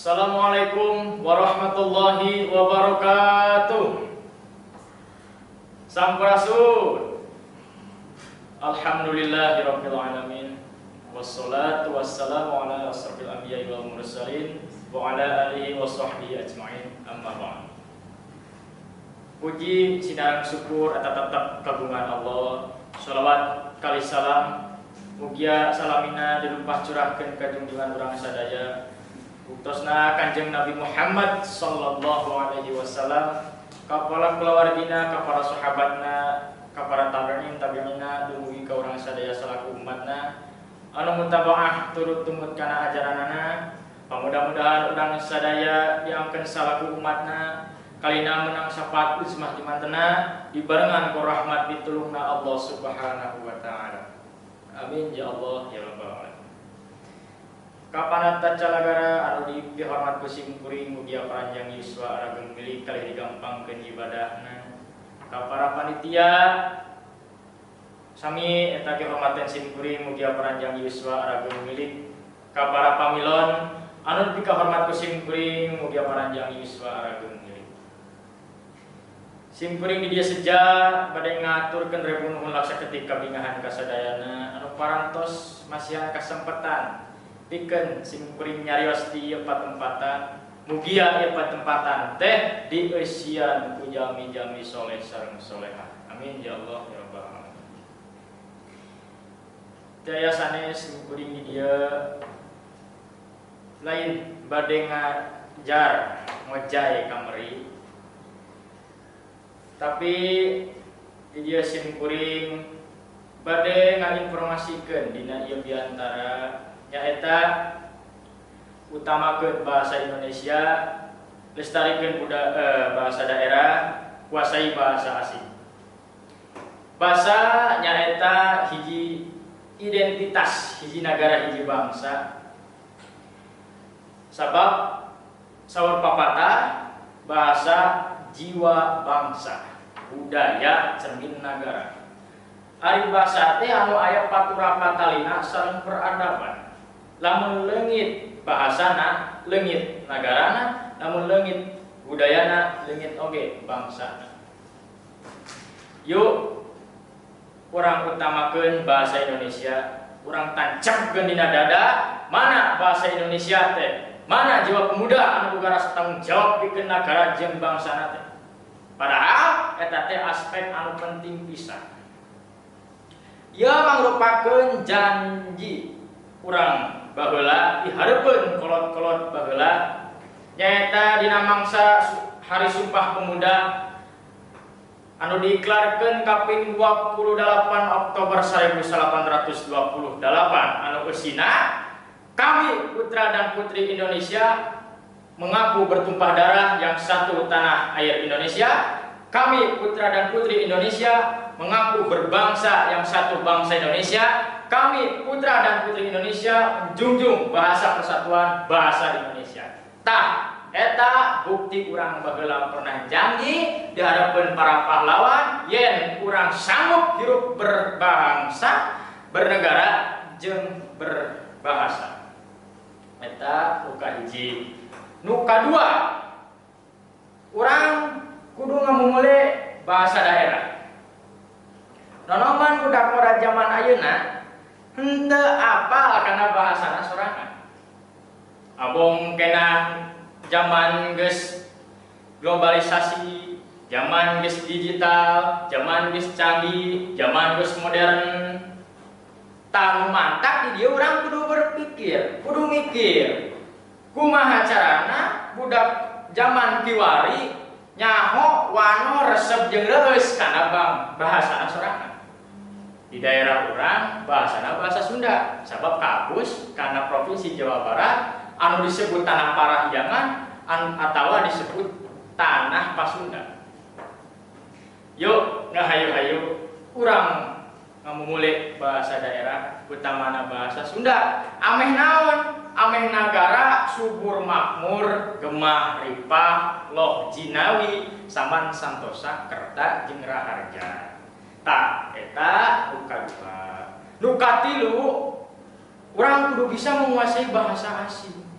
Assalamualaikum warahmatullahi wabarakatuh. Sampurasun. Alhamdulillahirabbil alamin. Wassalatu wassalamu ala asrofil anbiya'i wal mursalin wa ala alihi washabbihi ajmain. Amma ba'd. Puji sinarang syukur atas tetap kagungan Allah. Shalawat kali salam mugia salamina dilumpah curahkeun ka junjungan urang sadaya utusna Kanjeng Nabi Muhammad sallallahu alaihi wasallam, ka para kulawargina, ka para sahabatna, ka para tabi'ina dumugi ka urang sadaya salaku umatna anu mutabaah turut tumut kana ajaranana. Pamudah-mudahan urang sadaya diangkeun salaku umatna kalina menang syafaat usmah di mantena dibarengan ku rahmat pitulungna Allah Subhanahu wa taala. Amin ya Allah ya rabbal alamin. Kapan tacalagara anu dihormat ku simkuring mugia panjang yuswa arageng milik kali digampangkeun ibadahna. Ka para panitia sami eta ge hormaten simkuring mugia panjang yuswa arageng milik. Ka para pamilon anu dikahormat ku simkuring mugia panjang yuswa arageng milik. Simkuring di dia seja bade ngaturkeun rebunuhun laksa ketika bingahan kasadayana anu parantos masihan kasempatan pikeun simkuring nyarios di ieu patempatan mugia ieu patempatan teh dieusian ku jami-jami soleh sareng solehah. Amin ya Allah ya rabbal alamin. Daya sanes simkuring di dieu lain bade ngajar ngojay kamari, tapi di dia simkuring bade ngainformasikeun dina ieu diantara nyaeta utamakeun bahasa Indonesia, lestarikeun bahasa daerah, kuasai bahasa asing. Bahasa nyaeta hiji identitas hiji nagara hiji bangsa. Sabab saur papatah bahasa jiwa bangsa, budaya cermin nagara. Ari bahasa teh anu aya patura patalina sareng peradaban. Lamun leungit bahasana, leungit nagarana, lamun leungit budayana, leungit oge bangsana. Yuk urang utamakeun bahasa Indonesia, urang tancapkeun dina dada mana bahasa Indonesia teh, mana jiwa pemuda anu boga rasa tanggung jawab pikeun nagara jeung bangsana teh. Padahal eta teh aspek anu penting pisan. Ieu mangrupakeun janji urang baheula dihareupeun kolot-kolot baheula nyaeta dina mangsa Hari Sumpah Pemuda anu diiklarkeun kaping 28 Oktober 1828 anu eusina kami putra dan putri Indonesia mengaku bertumpah darah yang satu tanah air Indonesia. Kami putra dan putri Indonesia mengaku berbangsa yang satu bangsa Indonesia. Kami putra dan putri Indonesia menjunjung bahasa persatuan bahasa Indonesia. Tah eta bukti urang baheula pernah janji di hadapan para pahlawan yen urang sanggup hirup berbangsa, bernegara jeung berbahasa. Eta nu kahiji. Nu kadua, urang kudu ngamumule bahasa daerah. Nonoman budak mora zaman ayeuna henteu apal kana bahasana sorangan. Abong kena zaman geus globalisasi, zaman geus digital, zaman geus canggih, zaman geus modern. Tanu mantap di dieu urang kudu berpikir, kudu mikir. Kumaha carana budak zaman kiwari nyaho wano resep jeung leus kana bahasana sorangan. Di daerah urang bahasana bahasa Sunda, sabab kampus kana provinsi Jawa Barat anu disebut tanah Parahyangan atawa disebut tanah Pasunda. Yuk ngahayu-hayu urang ngamumule bahasa daerah utamana bahasa Sunda. Ameh naon? Ameh nagara subur makmur, gemah ripah, loh jinawi, saman santosa, kerta jeung raharja. Tak eta nu kadua. Nu katilu urang kudu bisa menguasai bahasa asing.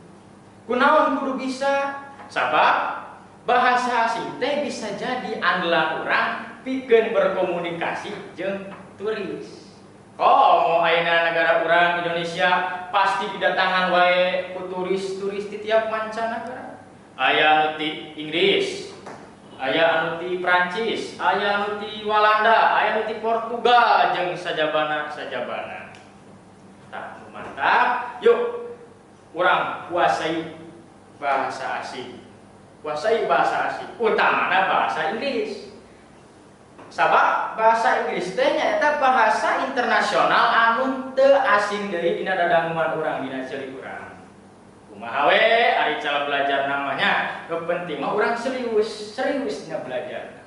Kunaon kudu bisa? Sabab bahasa asing teh bisa jadi andalan orang pikeun berkomunikasi jeung turis. Oh, mau ayeuna negara urang Indonesia pasti didatangan wae ku turis-turis di tiap mancanegara. Aya anu ti Inggris, aya anu ti Prancis, aya anu ti Walanda, aya anu ti Portugal jeung sajabana-sajabana. Tah, mantap. Yuk, urang kuasai bahasa asing. Kuasai bahasa asing, utamana bahasa Inggris. Sabab bahasa Inggris teh nyaeta bahasa internasional anu teu asing deui dina dadanguan urang, dina ceurik urang. Kumaha we ari cara belajar namanya, kepenting mah urang serius dina belajar.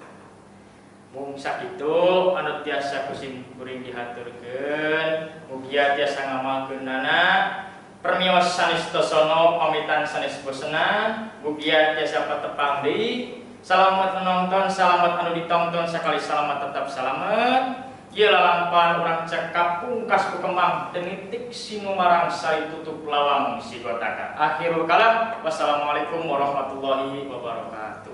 Mung sakitu anu tiasa kuring dihaturkeun, mugia tiasa ngamalkeunana. Permios sanes tosono pamitan sanes bosenan, mugia tiasa patepang deui. Salamet menonton, salamet anu ditonton, sakali salamet tetap salamet. Ieu lalampan urang cekap pungkas ku kembang denitik sinumarang sari tutup lawang sigotaka. Akhirul kalam, wassalamualaikum warahmatullahi wabarakatuh.